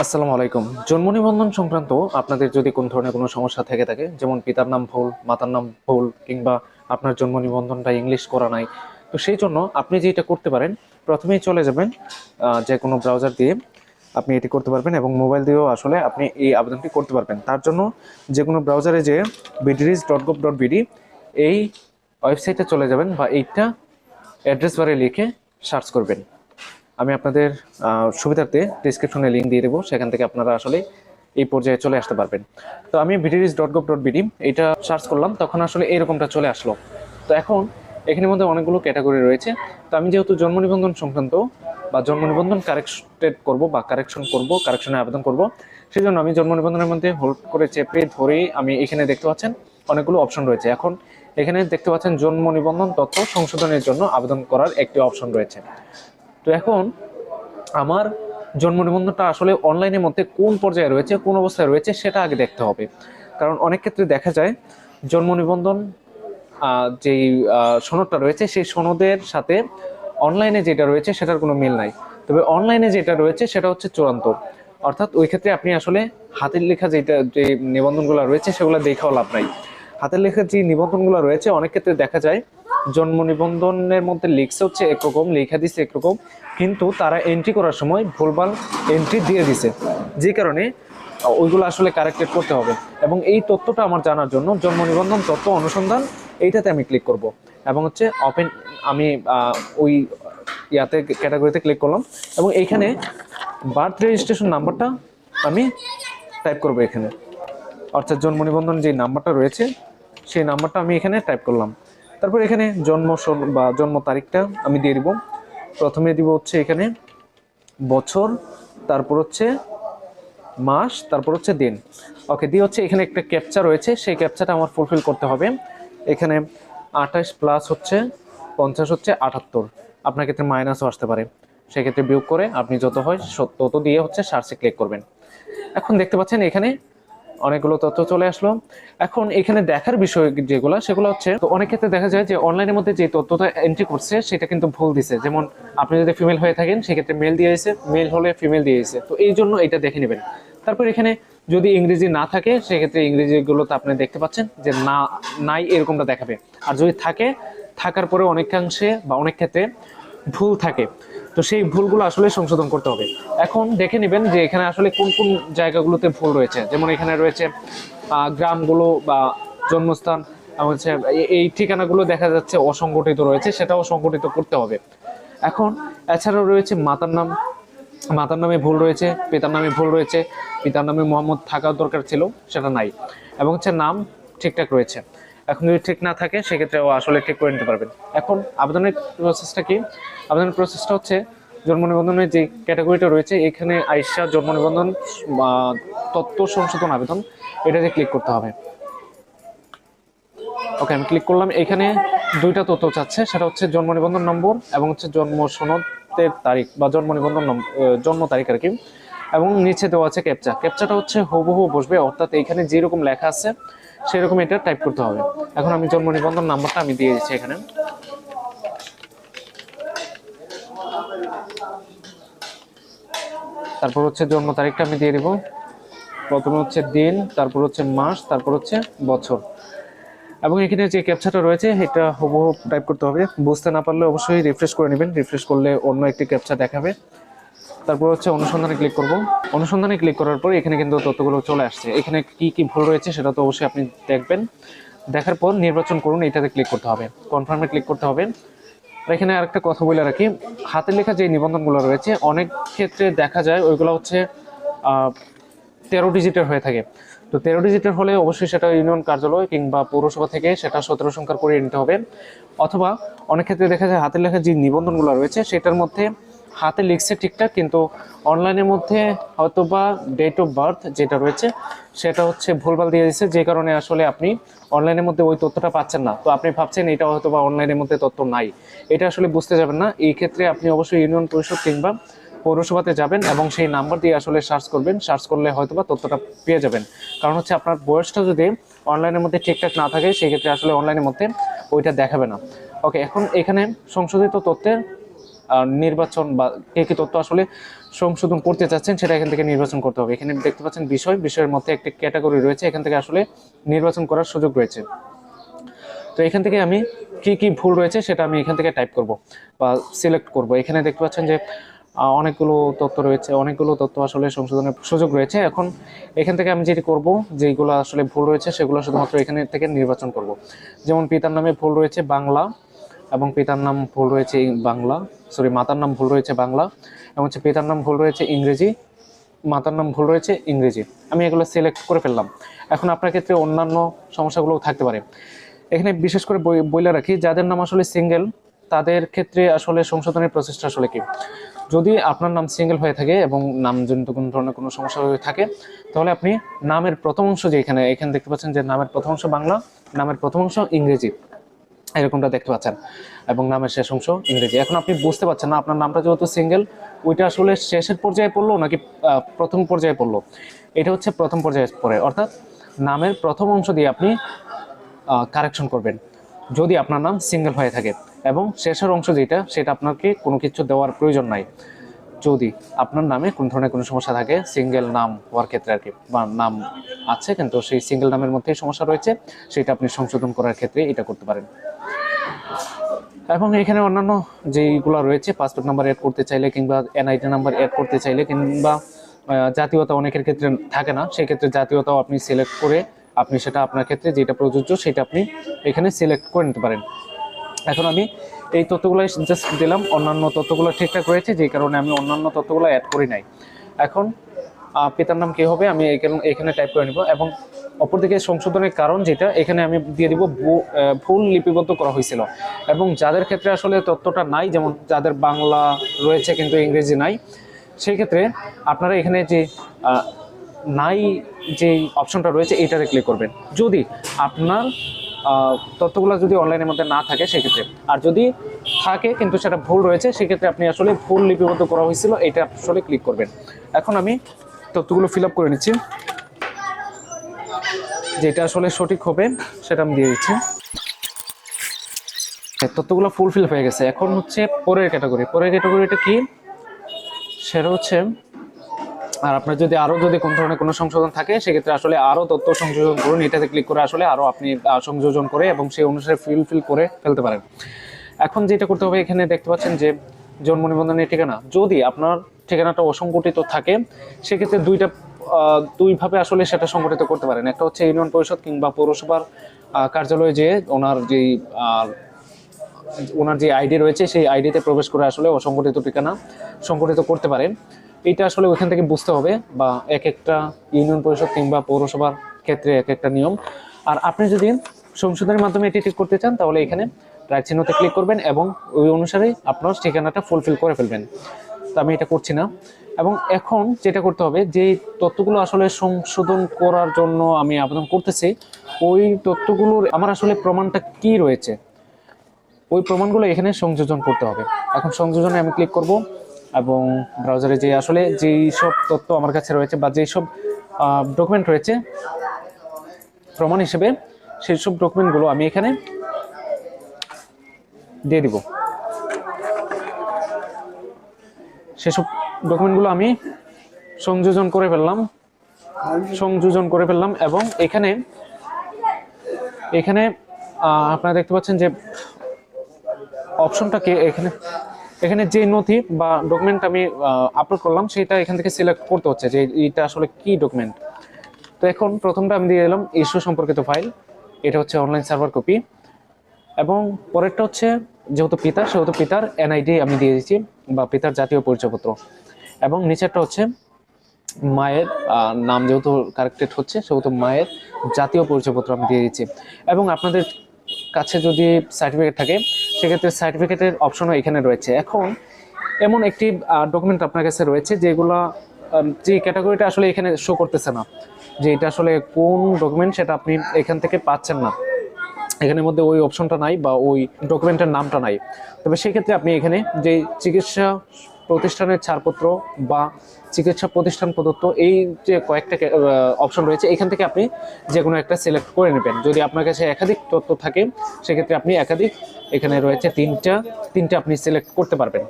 আসসালামু আলাইকুম। জন্ম নিবন্ধন সংক্রান্ত আপনাদের যদি কোন ধরনের কোনো সমস্যা থেকে থাকে, যেমন পিতার নাম ভুল, মাতার নাম ভুল, কিংবা আপনার জন্ম নিবন্ধনটা ইংলিশ করা নাই, তো সেই জন্য আপনি যেটা করতে পারেন, প্রথমেই চলে যাবেন যে কোনো ব্রাউজার দিয়ে আপনি এটি করতে পারবেন, এবং মোবাইল দিয়েও আসলে আপনি এই আবেদনটি করতে পারবেন। তার জন্য যে কোনো ব্রাউজারে যে bdris.gov.bd এই ওয়েবসাইটে চলে যাবেন, বা এইটা অ্যাড্রেস বারে লিখে সার্চ করবেন। আমি আপনাদের সুবিধার্থে ডিসক্রিপশনে লিঙ্ক দিয়ে দেবো, সেখান থেকে আপনারা আসলে এই পর্যায়ে চলে আসতে পারবেন। তো আমি bdris.gov.bd এটা সার্চ করলাম, তখন আসলে এরকমটা চলে আসলো। তো এখন এখানের মধ্যে অনেকগুলো ক্যাটাগরি রয়েছে। তো আমি যেহেতু জন্ম নিবন্ধন সংক্রান্ত বা জন্ম নিবন্ধন কারেক্টেড করব বা কারেকশনে আবেদন করব, সেই জন্য আমি জন্ম নিবন্ধনের মধ্যে হোল্ড করে চেপে ধরে আমি এখানে দেখতে পাচ্ছেন অনেকগুলো অপশন রয়েছে। এখন এখানে দেখতে পাচ্ছেন জন্ম নিবন্ধন তথ্য সংশোধনের জন্য আবেদন করার একটি অপশন রয়েছে। তো এখন আমার জন্ম নিবন্ধনটা আসলে অনলাইনের মধ্যে কোন পর্যায়ে রয়েছে, কোন অবস্থায় রয়েছে, সেটা আগে দেখতে হবে। কারণ অনেক ক্ষেত্রে দেখা যায় জন্ম নিবন্ধন যেই সনদটা রয়েছে সেই সনদের সাথে অনলাইনে যেটা রয়েছে সেটার কোনো মিল নাই। তবে অনলাইনে যেটা রয়েছে সেটা হচ্ছে চূড়ান্ত, অর্থাৎ ওই ক্ষেত্রে আপনি আসলে হাতের লেখা যে নিবন্ধনগুলো রয়েছে সেগুলো দেখাও লাভ নাই। হাতের লেখা যে নিবন্ধনগুলো রয়েছে অনেক ক্ষেত্রে দেখা যায় জন্ম নিবন্ধনের মধ্যে লিখছে হচ্ছে একরকম, লেখা দিচ্ছে একরকম, কিন্তু তারা এন্ট্রি করার সময় ভুলভাল এন্ট্রি দিয়ে দিছে, যে কারণে ওইগুলো আসলে কারেক্টেড করতে হবে। এবং এই তথ্যটা আমার জানার জন্য জন্ম নিবন্ধন তথ্য অনুসন্ধান এইটাতে আমি ক্লিক করব, এবং হচ্ছে ওপেন আমি ওই ইয়াতে ক্যাটাগরিতে ক্লিক করলাম, এবং এইখানে বার্থ রেজিস্ট্রেশন নাম্বারটা আমি টাইপ করব এখানে, অর্থাৎ জন্ম নিবন্ধন যে নাম্বারটা রয়েছে সেই নাম্বারটা আমি এখানে টাইপ করলাম। তারপর এখানে জন্ম তারিখটা আমি দিয়ে দিব। প্রথমে দিব হচ্ছে এখানে বছর, তারপর হচ্ছে মাস, তারপর হচ্ছে দিন। ওকে, দিয়ে হচ্ছে এখানে একটা ক্যাপচা রয়েছে, সেই ক্যাপচাটা আমার ফুলফিল করতে হবে। এখানে 28 প্লাস হচ্ছে 50 হচ্ছে 78, আপনার ক্ষেত্রে মাইনাসও আসতে পারে, সেক্ষেত্রে বিয়োগ করে আপনি যত হয় তত দিয়ে হচ্ছে সার্চে ক্লিক করবেন। এখন দেখতে পাচ্ছেন এখানে অনেকগুলো তথ্য চলে আসলো। এখন এখানে দেখার বিষয় যেগুলো সেগুলো হচ্ছে, তো অনেক ক্ষেত্রে দেখা যায় যে অনলাইনের মধ্যে যে তথ্যটা এন্ট্রি করছে সেটা কিন্তু ভুল দিছে। যেমন আপনি যদি ফিমেল হয়ে থাকেন সেক্ষেত্রে মেল দিয়েছে, মেল হলে ফিমেল দিয়েছে, তো এই জন্য এটা দেখে নেবেন। তারপর এখানে যদি ইংরেজি না থাকে সেক্ষেত্রে ইংরেজিগুলোতে আপনি দেখতে পাচ্ছেন যে নাই এরকমটা দেখাবে। আর যদি থাকার পরে অনেকাংশে বা অনেক ক্ষেত্রে ভুল থাকে, তো সেই ভুলগুলো আসলে সংশোধন করতে হবে। এখন দেখে নেবেন যে এখানে আসলে কোন কোন জায়গাগুলোতে ভুল রয়েছে। যেমন এখানে রয়েছে গ্রামগুলো বা জন্মস্থান হচ্ছে এই ঠিকানাগুলো দেখা যাচ্ছে অসংগঠিত রয়েছে, সেটাও সংগঠিত করতে হবে। এখন এছাড়াও রয়েছে মাতার নামে ভুল রয়েছে, পিতার নামে ভুল রয়েছে। পিতার নামে মোহাম্মদ থাকার দরকার ছিল, সেটা নাই। এবং হচ্ছে নাম ঠিকঠাক রয়েছে। এখন যদি ঠিক না থাকে সেক্ষেত্রে ও আসলে ঠিক করে নিতে পারবেন। এখন আবেদনের প্রসেসটা কি? আবেদনের প্রসেসটা হচ্ছে জন্ম নিবন্ধনের যে ক্যাটাগরিটা রয়েছে এখানে আইসা জন্ম নিবন্ধন তথ্য সংশোধন আবেদন এটাতে ক্লিক করতে হবে। ওকে, আমি ক্লিক করলাম। এখানে দুইটা তথ্য চাচ্ছে, সেটা হচ্ছে জন্ম নিবন্ধন নম্বর এবং হচ্ছে জন্ম সনদের তারিখ বা জন্ম তারিখ আর কি। এবং নিচে দেওয়া আছে ক্যাপচাটা হচ্ছে হুবহু বসবে, অর্থাৎ এখানে যেরকম লেখা আছে সেরকম এটা টাইপ করতে হবে। এখন আমি জন্ম নিবন্ধন নাম্বারটা আমি দিয়ে দিচ্ছি এখানে। তারপর হচ্ছে জন্ম তারিখটা আমি দিয়ে দিব। প্রথমে হচ্ছে দিন, তারপর হচ্ছে মাস, তারপর হচ্ছে বছর। এবং এখানে যে ক্যাপচাটা রয়েছে এটা হুবহু টাইপ করতে হবে। বুঝতে না পারলে অবশ্যই রিফ্রেশ করে নেবেন, রিফ্রেশ করলে অন্য একটি ক্যাপচা দেখাবে। তারপর হচ্ছে অনুসন্ধানে ক্লিক করব। অনুসন্ধানে ক্লিক করার পর এখানে কিন্তু তথ্যগুলো চলে আসছে। এখানে কি কি ভুল রয়েছে সেটা তো অবশ্যই আপনি দেখবেন। দেখার পর নির্বাচন করুন, এটাতে ক্লিক করতে হবে, কনফার্মে ক্লিক করতে হবে। আর এখানে আরেকটা কথা বলে রাখি, হাতের লেখা যে নিবন্ধনগুলো রয়েছে অনেক ক্ষেত্রে দেখা যায় ওইগুলো হচ্ছে 13 ডিজিটের হয়ে থাকে। তো 13 ডিজিটের হলে অবশ্যই সেটা ইউনিয়ন কার্যালয় কিংবা পৌরসভা থেকে সেটা 17 সংখ্যার করে নিতে হবে। অথবা অনেক ক্ষেত্রে দেখা যায় হাতের লেখা যে নিবন্ধনগুলো রয়েছে সেটার মধ্যে হাতে লিখছে ঠিকঠাক, কিন্তু অনলাইনের মধ্যে হয়তোবা ডেট অফ বার্থ যেটা রয়েছে সেটা হচ্ছে ভুলভাল দিয়ে দিচ্ছে, যে কারণে আসলে আপনি অনলাইনের মধ্যে ওই তথ্যটা পাচ্ছেন না। তো আপনি ভাবছেন এটা হয়তোবা অনলাইনের মধ্যে তথ্য নাই, এটা আসলে বুঝতে যাবেন না। এই ক্ষেত্রে আপনি অবশ্যই ইউনিয়ন পরিষদ কিংবা পৌরসভাতে যাবেন এবং সেই নাম্বার দিয়ে আসলে সার্চ করবেন। সার্চ করলে হয়তোবা তথ্যটা পেয়ে যাবেন। কারণ হচ্ছে আপনার বয়সটা যদি অনলাইনের মধ্যে ঠিকঠাক না থাকে সেক্ষেত্রে আসলে অনলাইনের মধ্যে ওইটা দেখাবে না। ওকে, এখন এখানে সংশোধিত তথ্যের নির্বাচন বা কে কি তথ্য আসলে সংশোধন করতে চাচ্ছেন সেটা এখান থেকে নির্বাচন করতে হবে। এখানে দেখতে পাচ্ছেন বিষয়ের মধ্যে একটি ক্যাটাগরি রয়েছে, এখান থেকে আসলে নির্বাচন করার সুযোগ রয়েছে। তো এখান থেকে আমি কি কি ভুল রয়েছে সেটা আমি এখান থেকে টাইপ করব বা সিলেক্ট করব। এখানে দেখতে পাচ্ছেন যে অনেকগুলো তথ্য রয়েছে, অনেকগুলো তথ্য আসলে সংশোধনের সুযোগ রয়েছে। এখন এখান থেকে আমি যেটি করব, যেগুলো আসলে ভুল রয়েছে সেগুলো শুধুমাত্র এখানে থেকে নির্বাচন করব। যেমন পিতার নামে ভুল রয়েছে বাংলা, এবং পিতার নাম ভুল রয়েছে বাংলা, মাতার নাম ভুল রয়েছে বাংলা, এবং হচ্ছে পিতার নাম ভুল রয়েছে ইংরেজি, মাতার নাম ভুল রয়েছে ইংরেজি। আমি এগুলো সিলেক্ট করে ফেললাম। এখন আপনার ক্ষেত্রে অন্যান্য সমস্যাগুলোও থাকতে পারে। এখানে বিশেষ করে বলে রাখি, যাদের নাম আসলে সিঙ্গেল তাদের ক্ষেত্রে আসলে সংশোধনের প্রসেসটা আসলে কি, যদি আপনার নাম সিঙ্গেল হয়ে থাকে এবং নামজনিত কোনো ধরনের কোনো সমস্যা হয়ে থাকে, তাহলে আপনি নামের প্রথম অংশ, যে এখানে দেখতে পাচ্ছেন যে নামের প্রথম অংশ বাংলা, নামের প্রথম অংশ ইংরেজি, এরকমটা দেখতে পাচ্ছেন, এবং নামের শেষ অংশ ইংরেজি। এখন আপনি বুঝতে পারছেন না আপনার নামটা যেহেতু সিঙ্গেল, ওইটা আসলে শেষের পর্যায়ে পড়লো নাকি প্রথম পর্যায়ে পড়লো। এটা হচ্ছে প্রথম পর্যায়ে পড়ে, অর্থাৎ নামের প্রথম অংশ দিয়ে আপনি কারেকশন করবেন যদি আপনার নাম সিঙ্গেল হয়ে থাকে, এবং শেষের অংশ যেটা সেটা আপনাকে কোনো কিছু দেওয়ার প্রয়োজন নাই যদি আপনার নামে কোনো ধরনের কোনো সমস্যা থাকে, সিঙ্গেল নাম হওয়ার ক্ষেত্রে আর কি, বা নাম আছে কিন্তু সেই সিঙ্গেল নামের মধ্যেই সমস্যা রয়েছে, সেটা আপনি সংশোধন করার ক্ষেত্রে এটা করতে পারেন। এবং এখানে অন্যান্য যেইগুলো রয়েছে, পাসপোর্ট নাম্বার অ্যাড করতে চাইলে কিংবা এনআইডি নাম্বার অ্যাড করতে চাইলে, কিংবা জাতীয়তা অনেকের ক্ষেত্রে থাকে না, সেই ক্ষেত্রে জাতীয়তাও আপনি সিলেক্ট করে আপনি সেটা আপনার ক্ষেত্রে যেটা প্রযোজ্য সেটা আপনি এখানে সিলেক্ট করে নিতে পারেন। এখন আমি এই তথ্যগুলো জাস্ট দিলাম, অন্যান্য তথ্যগুলো ঠিকঠাক রয়েছে যেই কারণে আমি অন্যান্য তথ্যগুলো অ্যাড করি নাই। এখন পিতার নাম কী হবে আমি এখানে টাইপ করে নিব, এবং অপরদিকে সংশোধনের কারণ যেটা এখানে আমি দিয়ে দিব ভুল লিপিবদ্ধ করা হয়েছিল। এবং যাদের ক্ষেত্রে আসলে তথ্যটা নাই, যেমন যাদের বাংলা রয়েছে কিন্তু ইংরেজি নাই, সেই ক্ষেত্রে আপনারা এখানে যে নাই যে অপশনটা রয়েছে এইটাতে ক্লিক করবেন যদি আপনার তথ্যগুলো যদি অনলাইনের মধ্যে না থাকে সেক্ষেত্রে। আর যদি থাকে কিন্তু সেটা ভুল রয়েছে, সেক্ষেত্রে আপনি আসলে ভুল লিপিবদ্ধ করা হয়েছিল এটা আসলে ক্লিক করবেন। এখন আমি তথ্যগুলো ফিল আপ করে নিচ্ছি, যেটা আসলে সঠিক হবে সেটা আমি দিয়ে দিচ্ছি। তথ্যগুলো ফুলফিল হয়ে গেছে। এখন হচ্ছে পরের ক্যাটাগরিটা কি, সেটা হচ্ছে, আর আপনার যদি আরও যদি কোনো ধরনের কোনো সংশোধন থাকে সেক্ষেত্রে আসলে আরও তথ্য সংযোজন করুন, এটাতে ক্লিক করে আসলে আরও আপনি সংযোজন করে এবং সেই অনুসারে ফিল করে ফেলতে পারেন। এখন যেটা করতে হবে, এখানে দেখতে পাচ্ছেন যে জন্ম নিবন্ধনের ঠিকানা, যদি আপনার ঠিকানাটা অসংগঠিত থাকে সেক্ষেত্রে দুইভাবে আসলে সেটা সংগঠিত করতে পারেন। একটা হচ্ছে ইউনিয়ন পরিষদ কিংবা পৌরসভার কার্যালয়ে যে ওনার যে আইডি রয়েছে সেই আইডিতে প্রবেশ করে আসলে অসংগঠিত ঠিকানা সংগঠিত করতে পারেন। এটা আসলে ওইখান থেকে বুঝতে হবে, বা এক একটা ইউনিয়ন পরিষদ কিংবা পৌরসভার ক্ষেত্রে এক একটা নিয়ম। আর আপনি যদি সংশোধনের মাধ্যমে এটি ঠিক করতে চান তাহলে এখানে রাইট চিহ্নতে ক্লিক করবেন এবং ওই অনুসারে আপনার ঠিকানাটা ফুলফিল করে ফেলবেন। তো আমি এটা করছি না। এবং এখন যেটা করতে হবে, যে তথ্যগুলো আসলে সংশোধন করার জন্য আমি আবেদন করতেছি, ওই তথ্যগুলোর আমার আসলে প্রমাণটা কি রয়েছে, ওই প্রমাণগুলো এখানে সংযোজন করতে হবে। এখন সংযোজনে আমি ক্লিক করব এবং ব্রাউজারে যে আসলে যেই সব তথ্য আমার কাছে রয়েছে বা যেই সব ডকুমেন্ট রয়েছে প্রমাণ হিসেবে, সেই সব ডকুমেন্টগুলো আমি এখানে দিয়ে দিব। সেসব ডকুমেন্টগুলো আমি সংযোজন করে ফেললাম এবং এখানে আপনারা দেখতে পাচ্ছেন যে অপশনটাকে এখানে যে নথি বা ডকুমেন্ট আমি আপলোড করলাম সেটা এখান থেকে সিলেক্ট করতে হচ্ছে যে এটা আসলে কি ডকুমেন্ট। তো এখন প্রথমটা আমি দিয়ে দিলাম ইস্যু সম্পর্কিত ফাইল, এটা হচ্ছে অনলাইন সার্ভার কপি। এবং পরেরটা হচ্ছে যেহেতু পিতার এনআইডি আমি দিয়ে দিচ্ছি বা পিতার জাতীয় পরিচয়পত্র। এবং নিচেরটা হচ্ছে মায়ের নাম যেহেতু কারেক্টেড হচ্ছে সেহেতু মায়ের জাতীয় পরিচয়পত্র আমি দিয়ে দিচ্ছি। এবং আপনাদের কাছে যদি সার্টিফিকেট থাকে সেক্ষেত্রে সার্টিফিকেটের অপশনও এখানে রয়েছে। এখন এমন একটি ডকুমেন্ট আপনার কাছে রয়েছে যেগুলো যে ক্যাটাগরিটা আসলে এখানে শো করতেছে না, যে এটা আসলে কোন ডকুমেন্ট সেটা আপনি এখান থেকে পাচ্ছেন না, এখানের মধ্যে ওই অপশনটা নাই বা ওই ডকুমেন্টের নামটা নাই। তবে সেক্ষেত্রে আপনি এখানে যে চিকিৎসা প্রতিষ্ঠানের ছাড়পত্র বা চিকিৎসা প্রতিষ্ঠান প্রদত্ত এই যে কয়েকটা অপশন রয়েছে, এখান থেকে আপনি যে কোনো একটা সিলেক্ট করে নেবেন। যদি আপনার কাছে একাধিক তথ্য থাকে সেক্ষেত্রে আপনি একাধিক, এখানে রয়েছে তিনটা আপনি সিলেক্ট করতে পারবেন।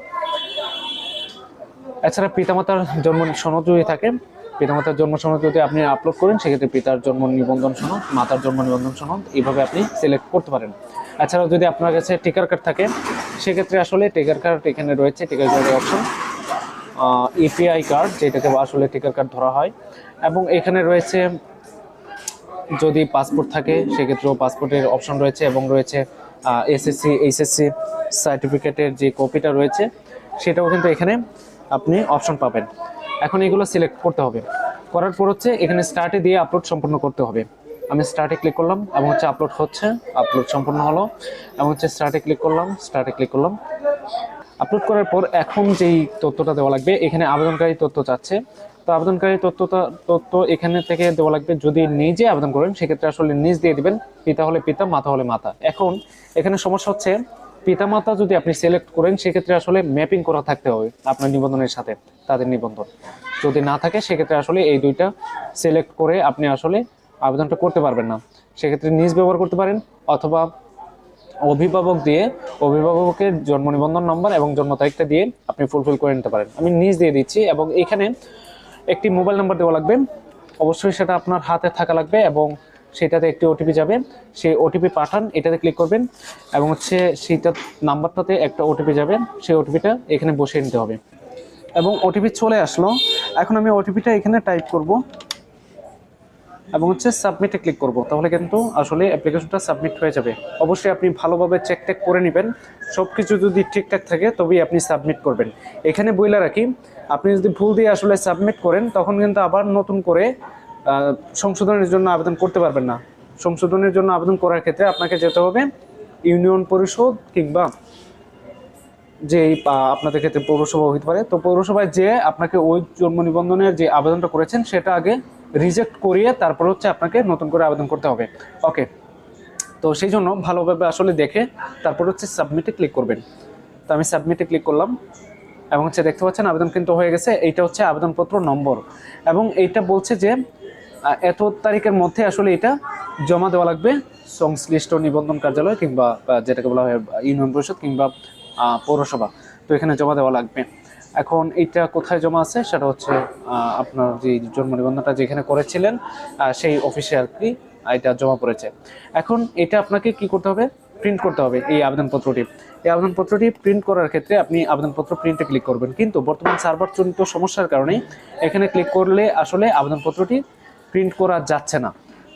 এছাড়া পিতামাতার জন্ম সনদ যদি থাকে, পিতামাতার জন্ম সনদ যদি আপনি আপলোড করেন সেক্ষেত্রে পিতার জন্ম নিবন্ধন সনদ, মাতার জন্ম নিবন্ধন সনদ, এইভাবে আপনি সিলেক্ট করতে পারেন। এছাড়াও যদি আপনার কাছে টিকার কার্ড থাকে সেক্ষেত্রে আসলে টিকার কার্ড এখানে রয়েছে, টিকার কার্ডের অপশন, ইপিআই কার্ড যেটাকে আসলে টিকার কার্ড ধরা হয়, এবং এখানে রয়েছে যদি পাসপোর্ট থাকে সেক্ষেত্রেও পাসপোর্টের অপশন রয়েছে, এবং রয়েছে এসএসসি এইচএসসি সার্টিফিকেটের যে কপিটা রয়েছে সেটাও কিন্তু এখানে আপনি অপশন পাবেন। এখন এগুলো সিলেক্ট করতে হবে, করার পর হচ্ছে এখানে স্টার্টে দিয়ে আপলোড সম্পূর্ণ করতে হবে। আমি স্টার্টে ক্লিক করলাম এবং হচ্ছে আপলোড হচ্ছে, আপলোড সম্পূর্ণ হলো, এবং হচ্ছে স্টার্টে ক্লিক করলাম, আপলোড করার পর এখন যেই তথ্যটা দেওয়া লাগবে, এখানে আবেদনকারী তথ্য চাচ্ছে। তো আবেদনকারী তথ্য এখানে থেকে দেওয়া লাগবে। যদি নিজে আবেদন করেন সেক্ষেত্রে আসলে নিজ দিয়ে দিবেন, পিতা হলে পিতা, মাতা হলে মাতা। এখন এখানে সমস্যা হচ্ছে পিতামাতা যদি আপনি সিলেক্ট করেন সেক্ষেত্রে আসলে ম্যাপিং করা থাকতে হবে আপনার নিবন্ধনের সাথে তাদের নিবন্ধন। যদি না থাকে সেক্ষেত্রে আসলে এই দুইটা সিলেক্ট করে আপনি আসলে আবেদনটা করতে পারবেন না। সেক্ষেত্রে নিজ ব্যবহার করতে পারেন, অথবা অভিভাবকের জন্ম নিবন্ধন নম্বর এবং জন্ম তারিখটা দিয়ে আপনি ফুলফিল করে নিতে পারেন। আমি নিজ দিয়ে দিচ্ছি, এবং এখানে একটি মোবাইল নাম্বার দেওয়া লাগবে, অবশ্যই সেটা আপনার হাতে থাকা লাগবে, এবং সেটাতে একটি ওটিপি যাবে, সেই ওটিপি পাঠান, এটাতে ক্লিক করবেন, এবং হচ্ছে সেইটা নাম্বারটাতে একটা ওটিপি যাবে, সেই ওটিপিটা এখানে বসিয়ে নিতে হবে। এবং ওটিপি চলে আসলো, এখন আমি ওটিপিটা এখানে টাইপ করব এবং হচ্ছে সাবমিটে ক্লিক করব, তাহলে কিন্তু আসলে অ্যাপ্লিকেশনটা সাবমিট হয়ে যাবে। অবশ্যই আপনি ভালোভাবে চেক করে নেবেন, সব কিছু যদি ঠিকঠাক থাকে তবেই আপনি সাবমিট করবেন। এখানে বইলা রাখি, আপনি যদি ভুল দিয়ে আসলে সাবমিট করেন তখন কিন্তু আবার নতুন করে সংশোধনের জন্য আবেদন করতে পারবেন না। সংশোধনের জন্য আবেদন করার ক্ষেত্রে আপনাকে যেতে হবে ইউনিয়ন পরিষদ, কিংবা যে আপনাদের ক্ষেত্রে পৌরসভা হতে পারে, তো পৌরসভায় যে আপনাকে ওই জন্ম নিবন্ধনের যে আবেদনটা করেছেন সেটা আগে রিজেক্ট করিয়ে তারপর হচ্ছে আপনাকে নতুন করে আবেদন করতে হবে। ওকে, তো সেই জন্য ভালোভাবে আসলে দেখে তারপর হচ্ছে সাবমিটে ক্লিক করবেন। তো আমি সাবমিটে ক্লিক করলাম, এবং হচ্ছে দেখতে পাচ্ছেন আবেদন কিন্তু হয়ে গেছে। এইটা হচ্ছে আবেদনপত্র নম্বর, এবং এইটা বলছে যে এত তারিখের মধ্যে আসলে এটা জমা দেওয়া লাগবে সংশ্লিষ্ট নিবন্ধন কার্যালয়, কিংবা যেটাকে বলা হয় ইউনিয়ন পরিষদ কিংবা পৌরসভা। তো এখানে জমা দেওয়া লাগবে। এখন এইটা কোথায় জমা আছে সেটা হচ্ছে আপনার যে জন্ম নিবন্ধনটা যেখানে করেছিলেন সেই অফিসে আর কি এটা জমা পড়েছে। এখন এটা আপনাকে কি করতে হবে, প্রিন্ট করতে হবে এই আবেদনপত্রটি। এই আবেদনপত্রটি প্রিন্ট করার ক্ষেত্রে আপনি আবেদনপত্র প্রিন্টে ক্লিক করবেন, কিন্তু বর্তমান সার্ভার জনিত সমস্যার কারণে এখানে ক্লিক করলে আসলে আবেদনপত্রটি প্রিন্ট করা যাচ্ছে না।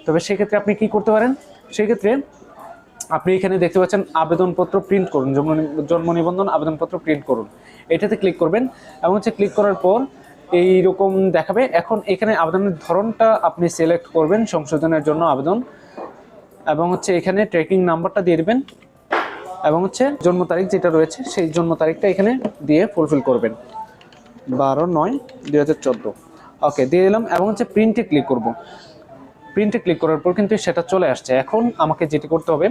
তবে সেক্ষেত্রে আপনি কি করতে পারেন, সেক্ষেত্রে আপনি এখানে দেখতে পাচ্ছেন আবেদনপত্র প্রিন্ট করুন, জন্ম নিবন্ধন আবেদনপত্র প্রিন্ট করুন, এটাতে ক্লিক করবেন, এবং হচ্ছে ক্লিক করার পর এইরকম দেখাবে। এখন এখানে আবেদনের ধরনটা আপনি সিলেক্ট করবেন, সংশোধনের জন্য আবেদন, এবং হচ্ছে এখানে ট্র্যাকিং নাম্বারটা দিয়ে দেবেন, এবং হচ্ছে জন্ম তারিখ যেটা রয়েছে সেই জন্ম তারিখটা এখানে দিয়ে ফুলফিল করবেন, 12/9/2014। ওকে, দিয়ে দিলাম, এবং হচ্ছে প্রিন্টে ক্লিক করব। প্রিন্টে ক্লিক করার পর কিন্তু সেটা চলে আসছে। এখন আমাকে যেটি করতে হবে,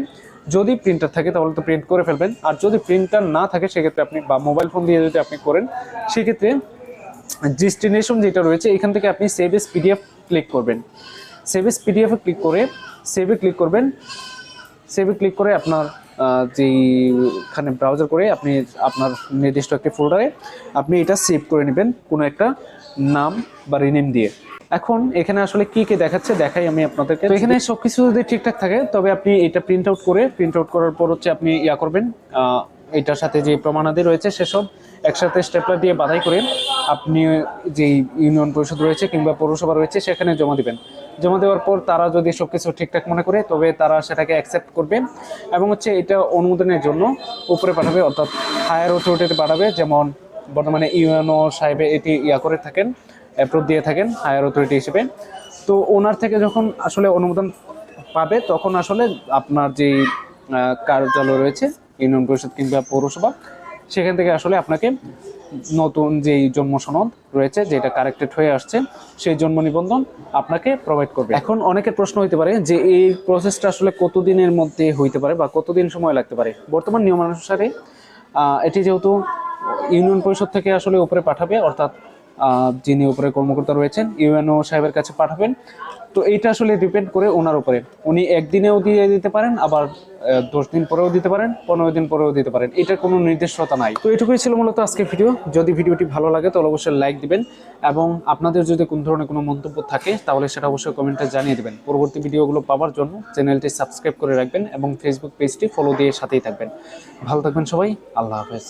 যদি প্রিন্টার থাকে তাহলে তো প্রিন্ট করে ফেলবেন, আর যদি প্রিন্টার না থাকে সেক্ষেত্রে আপনি বা মোবাইল ফোন দিয়ে যদি আপনি করেন সেক্ষেত্রে ডেস্টিনেশন যেটা রয়েছে এখান থেকে আপনি সেভ এস পিডিএফ ক্লিক করবেন। সেভ এস পিডিএফে ক্লিক করে সেভে ক্লিক করবেন। সেভে ক্লিক করে আপনার যেইখানে ব্রাউজার করে আপনি আপনার নির্দিষ্ট একটি ফোল্ডারে আপনি এটা সেভ করে নেবেন কোনো একটা নাম বা রিনেম দিয়ে। এখন এখানে আসলে কি দেখাচ্ছে দেখাই আমি আপনাদেরকে। তো এখানে সবকিছু যদি ঠিকঠাক থাকে তবে আপনি এটা প্রিন্ট আউট করার পর হচ্ছে আপনি করবেন, এটার সাথে যে প্রমাণাদি রয়েছে সেসব একসাথে স্টেপলার দিয়ে বাধাই করে আপনি যেই ইউনিয়ন পরিষদ রয়েছে কিংবা পৌরসভা রয়েছে সেখানে জমা দিবেন। জমা দেওয়ার পর তারা যদি সবকিছু ঠিকঠাক মনে করে তবে তারা সেটাকে অ্যাকসেপ্ট করবে, এবং হচ্ছে এটা অনুমোদনের জন্য উপরে পাঠাবে, অর্থাৎ হায়ার অথরিটিতে পাঠাবে। যেমন বর্তমানে ইউএনও সাহেবে এটি করে থাকেন, অ্যাপ্রুভ দিয়ে থাকেন হায়ার অথরিটি হিসেবে। তো ওনার থেকে যখন আসলে অনুমোদন পাবে তখন আসলে আপনার যেই কার্যালয় রয়েছে ইউনিয়ন পরিষদ কিংবা পৌরসভা সেখান থেকে আসলে আপনাকে নতুন যেই জন্ম সনদ রয়েছে যেটা কারেক্টেড হয়ে আসছে সেই জন্ম নিবন্ধন আপনাকে প্রোভাইড করবে। এখন অনেকের প্রশ্ন হইতে পারে যে এই প্রসেসটা আসলে কতদিনের মধ্যে হইতে পারে বা কতদিন সময় লাগতে পারে। বর্তমান নিয়মানুসারে এটি যেহেতু ইউনিয়ন পরিষদ থেকে আসলে উপরে পাঠাবে, অর্থাৎ যিনি উপরে কর্মকর্তা রয়েছেন ইউএনও সাহেবের কাছে পাঠাবেন। তো এইটা আসলে ডিপেন্ড করে ওনার উপরে, উনি একদিনেও দিয়ে দিতে পারেন, আবার 10 দিন পরেও দিতে পারেন, 15 দিন পরেও দিতে পারেন, এটার কোনো নির্দিষ্টতা নাই। তো এটুকুই ছিল মূলত আজকের ভিডিও। যদি ভিডিওটি ভালো লাগে তাহলে অবশ্যই লাইক দিবেন, এবং আপনাদের যদি কোন ধরনের কোনো মন্তব্য থাকে তাহলে সেটা অবশ্যই কমেন্টে জানিয়ে দেবেন। পরবর্তী ভিডিওগুলো পাওয়ার জন্য চ্যানেলটি সাবস্ক্রাইব করে রাখবেন এবং ফেসবুক পেজটি ফলো দিয়ে সাথেই থাকবেন। ভালো থাকবেন সবাই, আল্লাহ হাফেজ।